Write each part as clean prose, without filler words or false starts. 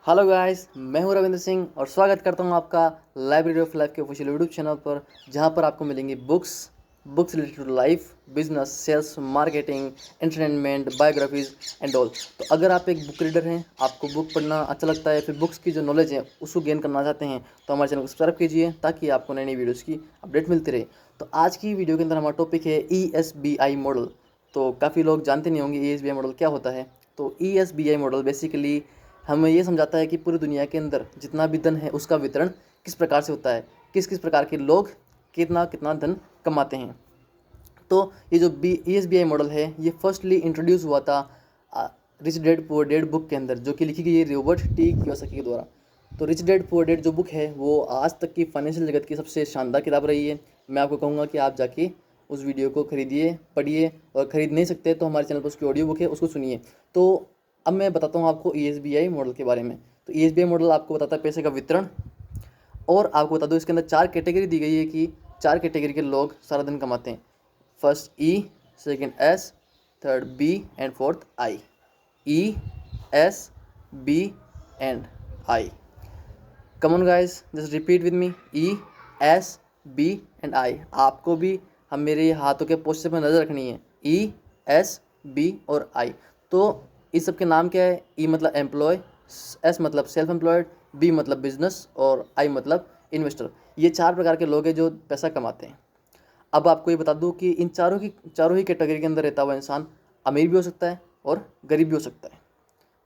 Hello guys, मैं हूं रविंद्र सिंह और स्वागत करता हूं आपका लाइब्रेरी ऑफ लाइफ के ऑफिशियल यूट्यूब चैनल पर, जहां पर आपको मिलेंगी books related to life, business, sales, marketing, entertainment, biographies and all. तो अगर आप एक बुक रीडर हैं, आपको बुक पढ़ना अच्छा लगता है, फिर बुक्स की जो नॉलेज है उसको गेन करना चाहते हैं, तो हमारे चैनल को सब्सक्राइब कीजिए ताकि आपको नई नई वीडियोज़ की अपडेट मिलती रहे। तो आज की वीडियो के अंदर हमारा टॉपिक है ESBI मॉडल। तो काफ़ी लोग जानते नहीं होंगे ESBI मॉडल क्या होता है। तो ESBI मॉडल बेसिकली हमें ये समझाता है कि पूरी दुनिया के अंदर जितना भी धन है उसका वितरण किस प्रकार से होता है, किस किस प्रकार के लोग कितना कितना धन कमाते हैं। तो ये जो ESBI मॉडल है ये फर्स्टली इंट्रोड्यूस हुआ था rich dad poor dad book के अंदर, जो कि लिखी गई है रॉबर्ट टी कियोसाकी के द्वारा। तो रिच डैड पुअर डैड जो बुक है वो आज तक की फाइनेंशियल जगत की सबसे शानदार किताब रही है। मैं आपको कहूँगा कि आप जाके उस वीडियो को खरीदिए, पढ़िए, और ख़रीद नहीं सकते तो हमारे चैनल पर उसकी ऑडियो बुक है, उसको सुनिए। तो अब मैं बताता हूँ आपको ESBI मॉडल के बारे में। तो ESBI मॉडल आपको बताता है पैसे का वितरण, और आपको बता दो इसके अंदर 4 कैटेगरी दी गई है कि 4 कैटेगरी के लोग सारा दिन कमाते हैं। First E, second S, third B and fourth I। E, S, B and I। Come on guys, just repeat with me, E, S, B and I। आपको भी हम मेरे हाथों के पोस्टर पर नज़र रखनी है, E, S, B और I। तो इस सब के नाम क्या है? E मतलब एम्प्लॉय, S मतलब सेल्फ एम्प्लॉयड, B मतलब बिजनेस और I मतलब इन्वेस्टर। ये 4 प्रकार के लोग हैं जो पैसा कमाते हैं। अब आपको ये बता दूं कि इन चारों ही कैटेगरी के अंदर रहता हुआ इंसान अमीर भी हो सकता है और गरीब भी हो सकता है,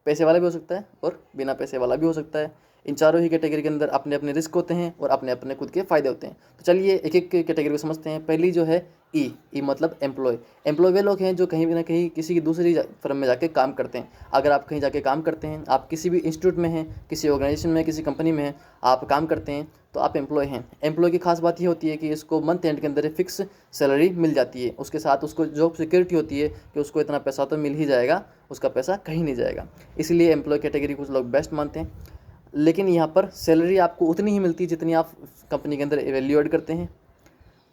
पैसे वाला भी हो सकता है और बिना पैसे वाला भी हो सकता है। इन चारों ही कैटेगरी के अंदर अपने अपने रिस्क होते हैं और अपने अपने खुद के फ़ायदे होते हैं। तो चलिए एक एक कैटेगरी को समझते हैं। पहली जो है ई मतलब एम्प्लॉय। एम्प्लॉय वे लोग हैं जो कहीं ना कहीं किसी की दूसरी फर्म में जाके काम करते हैं। अगर आप कहीं जाके काम करते हैं, आप किसी भी इंस्टीट्यूट में हैं, किसी ऑर्गेनाइजेशन में, किसी कंपनी में हैं, आप काम करते हैं, तो आप एम्प्लॉय हैं। एम्प्लॉय की खास बात ये होती है कि इसको मंथ एंड के अंदर फिक्स सैलरी मिल जाती है। उसके साथ उसको जॉब सिक्योरिटी होती है कि उसको इतना पैसा तो मिल ही जाएगा, उसका पैसा कहीं नहीं जाएगा। इसलिए एम्प्लॉय कैटेगरी कुछ लोग बेस्ट मानते हैं। लेकिन यहाँ पर सैलरी आपको उतनी ही मिलती है जितनी आप कंपनी के अंदर वैल्यू ऐड करते हैं,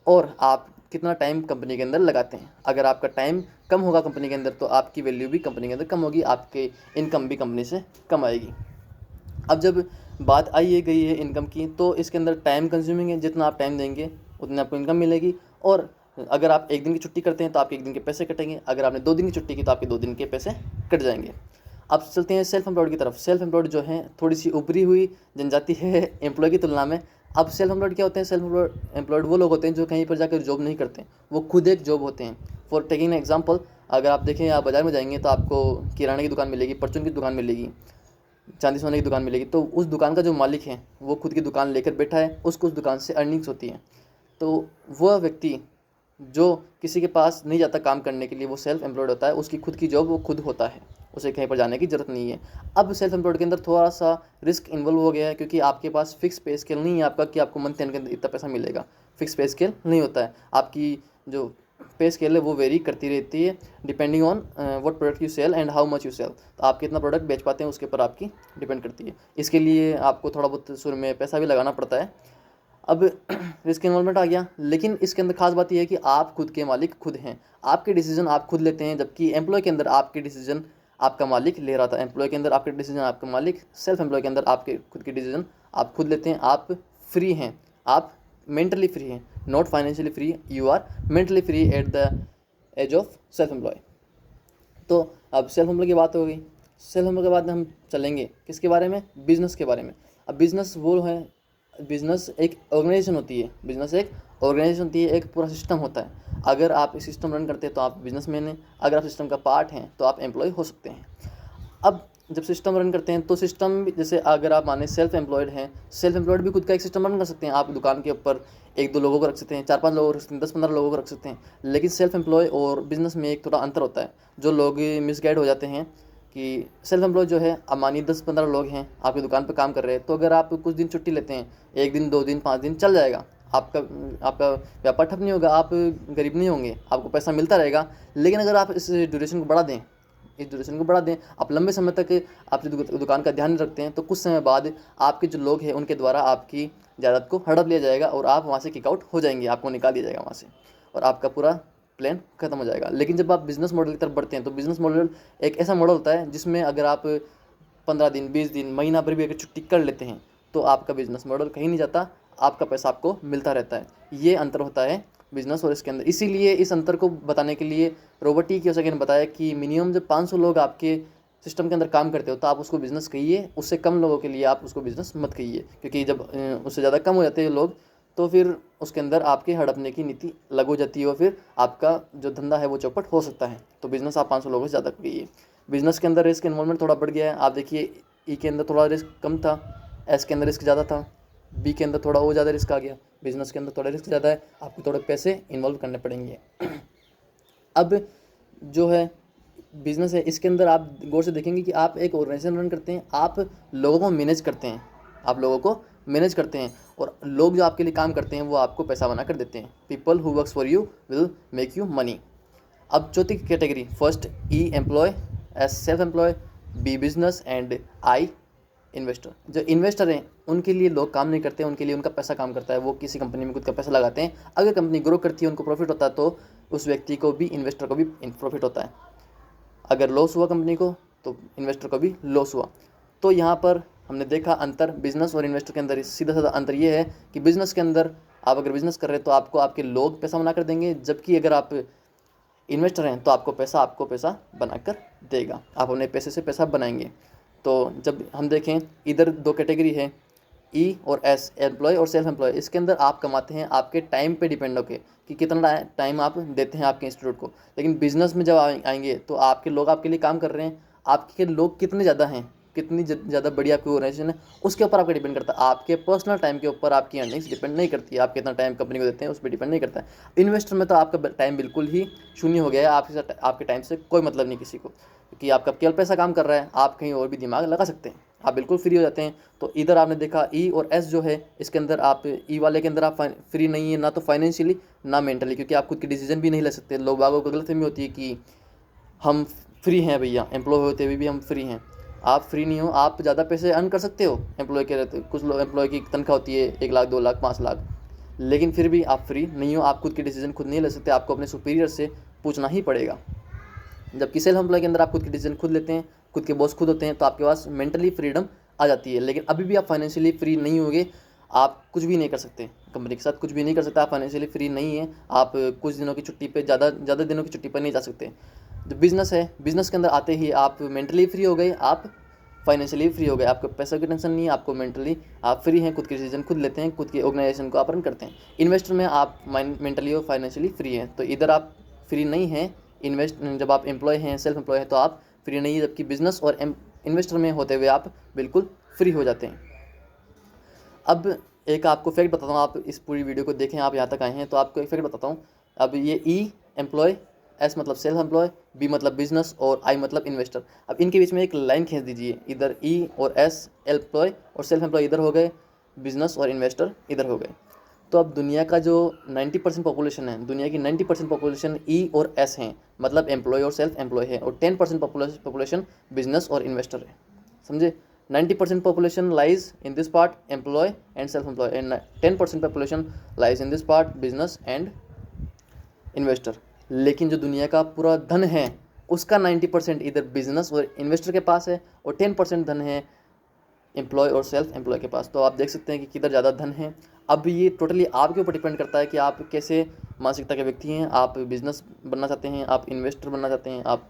और आप कितना टाइम कंपनी के अंदर लगाते हैं। अगर आपका टाइम कम होगा कंपनी के अंदर तो आपकी वैल्यू भी कंपनी के अंदर कम होगी, आपके इनकम भी कंपनी से कम आएगी। अब जब बात आई गई है इनकम की, तो इसके अंदर टाइम कंज्यूमिंग है। जितना आप टाइम देंगे उतनी आपको इनकम मिलेगी। और अगर आप एक दिन की छुट्टी करते हैं तो आपके एक दिन के पैसे कटेंगे। अगर आपने 2 दिन की छुट्टी की तो आपके 2 दिन के पैसे कट जाएंगे। अब चलते हैं सेल्फ एम्प्लॉयड की तरफ। सेल्फ एम्प्लॉयड जो है थोड़ी सी ऊपरी हुई जनजाति है एम्प्लॉय की तुलना में। अब सेल्फ एम्प्लॉयड क्या होते हैं? सेल्फ एम्प्लॉयड वो लोग होते हैं जो कहीं पर जाकर जॉब नहीं करते, वो खुद एक जॉब होते हैं। फॉर टेकिंग एग्जाम्पल, अगर आप देखें, आप बाज़ार में जाएंगे तो आपको किराने की दुकान मिलेगी, परचून की दुकान मिलेगी, चांदी सोने की दुकान मिलेगी। तो उस दुकान का जो मालिक है वो खुद की दुकान लेकर बैठा है, उसको उस दुकान से अर्निंग्स होती है। तो वह व्यक्ति जो किसी के पास नहीं जाता काम करने के लिए, वो सेल्फ एम्प्लॉयड होता है। उसकी खुद की जॉब वो खुद होता है, उसे कहीं पर जाने की ज़रूरत नहीं है। अब सेल्फ एम्प्लॉयड के अंदर थोड़ा सा रिस्क इन्वॉल्व हो गया है, क्योंकि आपके पास फिक्स पे स्केल नहीं है आपका कि आपको मंथ एंड के अंदर इतना पैसा मिलेगा। फिक्स पे स्केल नहीं होता है। आपकी जो पे स्केल है वो वेरी करती रहती है depending on what product you sell and how much you sell. तो आप कितना प्रोडक्ट बेच पाते हैं उसके ऊपर आपकी डिपेंड करती है। इसके लिए आपको थोड़ा बहुत शुरू में पैसा भी लगाना पड़ता है। अब रिस्क इन्वॉल्वमेंट आ गया, लेकिन इसके अंदर खास बात यह है कि आप खुद के मालिक खुद हैं। आपके डिसीजन आप खुद लेते हैं, जबकि एम्प्लॉय के अंदर आपके डिसीजन आपका मालिक ले रहा था। एम्प्लॉय के अंदर आपके डिसीजन आपका मालिक, सेल्फ एम्प्लॉय के अंदर आपके खुद के डिसीजन आप खुद लेते हैं। आप फ्री हैं, आप मेंटली फ्री हैं, not financially free, you are mentally free at the age of self employ. तो अब सेल्फ एम्प्लॉय की बात हो गई। सेल्फ एम्प्लॉय के बाद हम चलेंगे किसके बारे में? बिजनेस के बारे में। अब बिजनेस वो है, बिजनेस एक ऑर्गेनाइजेशन होती है। बिजनेस एक ऑर्गेनाइजेशन होती है, एक पूरा सिस्टम होता है। अगर आप इस सिस्टम रन करते हैं तो आप बिजनेसमैन हैं, अगर आप सिस्टम का पार्ट हैं तो आप एम्प्लॉय हो सकते हैं। अब जब सिस्टम रन करते हैं तो सिस्टम, जैसे अगर आप माने सेल्फ एम्प्लॉयड हैं, सेल्फ एम्प्लॉयड भी खुद का एक सिस्टम रन कर सकते हैं। आप दुकान के ऊपर 1-2 लोगों को रख सकते हैं, 4-5 लोगों को रख सकते हैं, 10-15 लोगों को रख सकते हैं। लेकिन सेल्फ एम्प्लॉय और बिजनेस में एक थोड़ा अंतर होता है। जो लोग मिसगाइड हो जाते हैं कि सेल्फ एम्प्लॉय जो है, अब मानिए 10-15 लोग हैं आपकी दुकान पर काम कर रहे हैं, तो अगर आप कुछ दिन छुट्टी लेते हैं, 1 दिन, 2 दिन, 5 दिन, चल जाएगा। आपका आपका व्यापार ठप नहीं होगा, आप गरीब नहीं होंगे, आपको पैसा मिलता रहेगा। लेकिन अगर आप इस ड्यूरेशन को बढ़ा दें, आप लंबे समय तक आपकी दुकान का ध्यान रखते हैं, तो कुछ समय बाद आपके जो लोग हैं उनके द्वारा आपकी जायदाद को हड़प लिया जाएगा और आप वहाँ से किक आउट हो जाएंगे, आपको निकाल दिया जाएगा वहाँ से, और आपका पूरा प्लान खत्म हो जाएगा। लेकिन जब आप बिज़नेस मॉडल की तरफ बढ़ते हैं तो बिज़नेस मॉडल एक ऐसा मॉडल होता है जिसमें अगर आप 15 दिन, 20 दिन, महीना भर भी अगर छुट्टी कर लेते हैं तो आपका बिजनेस मॉडल कहीं नहीं जाता, आपका पैसा आपको मिलता रहता है। ये अंतर होता है बिजनेस और इसके अंदर। इसीलिए इस अंतर को बताने के लिए रॉबर्ट टी कियोसाकी ने बताया कि मिनिमम जब 500 लोग आपके सिस्टम के अंदर काम करते हो तो आप उसको बिज़नेस कहिए, उससे कम लोगों के लिए आप उसको बिज़नेस मत कहिए, क्योंकि जब उससे ज़्यादा कम हो जाते हैं लोग तो फिर उसके अंदर आपके हड़पने की नीति लागू हो जाती है और फिर आपका जो धंधा है वो चौपट हो सकता है। तो बिज़नेस आप 500 लोगों से ज़्यादा करिए। बिज़नेस के अंदर रिस्क इन्वॉल्वमेंट थोड़ा बढ़ गया है। आप देखिए ई के अंदर थोड़ा रिस्क कम था, एस के अंदर रिस्क ज़्यादा था, बी के अंदर थोड़ा और ज़्यादा रिस्क आ गया, बिज़नेस के अंदर थोड़ा रिस्क ज़्यादा है, आपको थोड़े पैसे इन्वॉल्व करने पड़ेंगे। अब जो है बिज़नेस है, इसके अंदर आप गौर से देखेंगे कि आप एक ऑर्गेनाइजेशन रन करते हैं, आप लोगों को मैनेज करते हैं, आप लोगों को मैनेज करते हैं और लोग जो आपके लिए काम करते हैं वो आपको पैसा बना कर देते हैं। People who works for you will make you money. अब चौथी category, first E employ, S self employ, B business and I investor. जो इन्वेस्टर हैं उनके लिए लोग काम नहीं करते, उनके लिए उनका पैसा काम करता है, वो किसी कंपनी में खुद का पैसा लगाते हैं। अगर कंपनी ग्रो करती है, उनको प्रॉफिट होता है तो उस व्यक्ति को भी, इन्वेस्टर को भी प्रॉफिट होता है। अगर लॉस हुआ कंपनी को तो इन्वेस्टर को भी लॉस हुआ। तो यहाँ पर हमने देखा अंतर बिजनेस और इन्वेस्टर के अंदर। सीधा साधा अंतर ये है कि बिजनेस के अंदर आप अगर बिजनेस कर रहे हैं तो आपको आपके लोग पैसा बना कर देंगे, जबकि अगर आप इन्वेस्टर हैं तो आपको पैसा बनाकर देगा, आप अपने पैसे से पैसा बनाएंगे। तो जब हम देखें इधर दो कैटेगरी है, ई और एस, एम्प्लॉय और सेल्फ एम्प्लॉय। इसके अंदर आप कमाते हैं आपके टाइम पे डिपेंड होके कि कितना टाइम आप देते हैं आपके इंस्टीट्यूट को। लेकिन बिजनेस में जब आएंगे तो आपके लोग आपके लिए काम कर रहे हैं, आपके लोग कितने ज़्यादा हैं, कितनी ज़्यादा बड़ी आपकी ऑर्गेनाइजेशन है, उसके ऊपर आपका डिपेंड करता है। आपके पर्सनल टाइम के ऊपर आपकी अर्निंग्स डिपेंड नहीं करती है, आप कितना टाइम कंपनी को देते हैं उस पर डिपेंड नहीं करता है। इन्वेस्टर में तो आपका टाइम बिल्कुल ही शून्य हो गया है, आपके टाइम से कोई मतलब नहीं किसी को, क्योंकि आपका केवल पैसा काम कर रहा है, आप कहीं और भी दिमाग लगा सकते हैं, आप बिल्कुल फ्री हो जाते हैं। तो इधर आपने देखा ई और एस जो है, इसके अंदर आप ई वाले के अंदर आप फ्री नहीं है, ना तो फाइनेंशियली ना मेंटली, क्योंकि आप खुद की डिसीजन भी नहीं ले सकते। लोग बागों को गलतफहमी होती है कि हम फ्री हैं भैया, एम्प्लॉय होते हुए भी हम फ्री हैं। आप फ्री नहीं हो, आप ज़्यादा पैसे अर्न कर सकते हो एम्प्लॉय के रहते। कुछ लोग एम्प्लॉय की तनख्वाह होती है 1 लाख, 2 लाख, 5 लाख, लेकिन फिर भी आप फ्री नहीं हो, आप खुद की डिसीजन खुद नहीं ले सकते, आपको अपने सुपीरियर से पूछना ही पड़ेगा। जबकि सेल्फ एम्प्लॉय के अंदर आप खुद की डिसीजन खुद लेते हैं, खुद के बॉस खुद होते हैं, तो आपके पास मेंटली फ्रीडम आ जाती है। लेकिन अभी भी आप फाइनेंशियली फ्री नहीं होंगे, आप कुछ भी नहीं कर सकते, कंपनी के साथ कुछ भी नहीं कर सकते, आप फाइनेंशियली फ्री नहीं हैं। आप कुछ दिनों की छुट्टी पे, ज़्यादा दिनों की छुट्टी पर नहीं जा सकते। जो बिज़नेस है, बिज़नेस के अंदर आते ही आप मेंटली फ्री हो गए, आप फाइनेंशियली फ्री हो गए, आपको पैसे की टेंशन नहीं है, आपको मेंटली आप फ्री हैं, खुद की डिसीजन खुद लेते हैं, खुद की ऑर्गेनाइजेशन को आप रन करते हैं। इन्वेस्टर में आप मेंटली और फाइनेंशियली फ्री हैं, तो इधर आप फ्री नहीं हैं। जब आप एम्प्लॉय हैं, सेल्फ एम्प्लॉय हैं, तो आप फ्री नहीं है, जबकि बिजनेस और इन्वेस्टर में होते हुए आप बिल्कुल फ्री हो जाते हैं। अब एक आपको फैक्ट बताता हूँ, आप इस पूरी वीडियो को देखें, आप यहाँ तक आए हैं तो आपको एक फैक्ट बताता हूँ। अब ये ई एम्प्लॉय, एस मतलब सेल्फ एम्प्लॉय, बी मतलब बिजनेस और आई मतलब इन्वेस्टर। अब इनके बीच में एक लाइन खींच दीजिए, इधर ई और एस एम्प्लॉय और सेल्फ एम्प्लॉय इधर हो गए, बिजनेस और इन्वेस्टर इधर हो गए। तो अब दुनिया का जो 90% पॉपुलेशन है, दुनिया की 90% पॉपुलेशन ई और एस हैं, मतलब एम्प्लॉय और सेल्फ एम्प्लॉय है, और 10% पॉपुलेशन बिजनेस और इन्वेस्टर है। समझे? 90% population lies in this part employ and self-employed, and 10% population lies in this part business and investor। लेकिन जो दुनिया का पूरा धन है उसका 90% इधर बिजनेस और इन्वेस्टर के पास है और 10% धन है एम्प्लॉय और सेल्फ एम्प्लॉय के पास। तो आप देख सकते हैं कि किधर ज़्यादा धन है। अब ये टोटली आपके ऊपर डिपेंड करता है कि आप कैसे मानसिकता के व्यक्ति हैं, आप बिजनेस बनना चाहते हैं, आप इन्वेस्टर बनना चाहते हैं, आप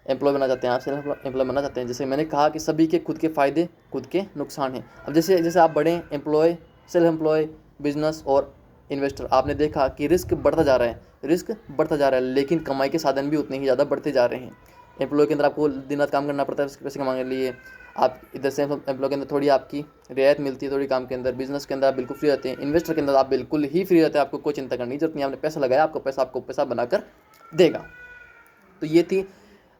एम्प्लॉय बनना चाहते हैं, आप सेल्फ एम्प्लॉय बनना चाहते हैं। जैसे मैंने कहा कि सभी के खुद के फ़ायदे, खुद के नुकसान हैं। अब जैसे आप बढ़ें, एम्प्लॉय, सेल्फ एम्प्लॉय, बिजनेस और इन्वेस्टर, आपने देखा कि रिस्क बढ़ता जा रहा है, लेकिन कमाई के साधन भी उतने ही ज़्यादा बढ़ते जा रहे हैं। एम्प्लॉय के अंदर आपको दिन रात काम करना पड़ता है पैसे कमाने के लिए, आप इधर सेल्फ एम्प्लॉय के अंदर थोड़ी आपकी रियायत मिलती है थोड़ी काम के अंदर, बिजनेस के अंदर आप बिल्कुल फ्री रहते हैं, इन्वेस्टर के अंदर आप बिल्कुल ही फ्री रहते हैं, आपको कोई चिंता करने की जरूरत नहीं, आपने पैसा लगाया, आपको पैसा बनाकर देगा। तो ये थी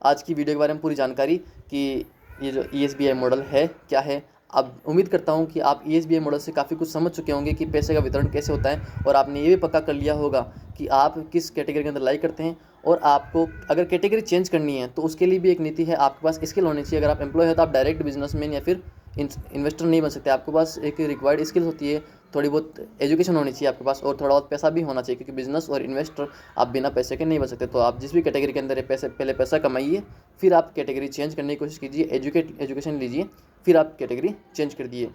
आज की वीडियो के बारे में पूरी जानकारी कि ये जो ESBI मॉडल है क्या है। अब उम्मीद करता हूँ कि आप ESBI मॉडल से काफ़ी कुछ समझ चुके होंगे कि पैसे का वितरण कैसे होता है, और आपने ये भी पक्का कर लिया होगा कि आप किस कैटेगरी के अंदर लाई करते हैं, और आपको अगर कैटेगरी चेंज करनी है तो उसके लिए भी एक नीति है, आपके पास स्किल होनी चाहिए। अगर आप एम्प्लॉय है तो आप डायरेक्ट बिजनेसमैन या फिर इन्वेस्टर नहीं बन सकते। आपके पास एक रिक्वायर्ड स्किल्स होती है, थोड़ी बहुत एजुकेशन होनी चाहिए आपके पास, और थोड़ा बहुत पैसा भी होना चाहिए, क्योंकि बिजनेस और इन्वेस्टर आप बिना पैसे के नहीं बन सकते। तो आप जिस भी कैटेगरी के अंदर है, पहले पैसा कमाइए, फिर आप कैटेगरी चेंज करने की कोशिश कीजिए, एजुकेशन लीजिए, फिर आप कैटेगरी चेंज कर दिए।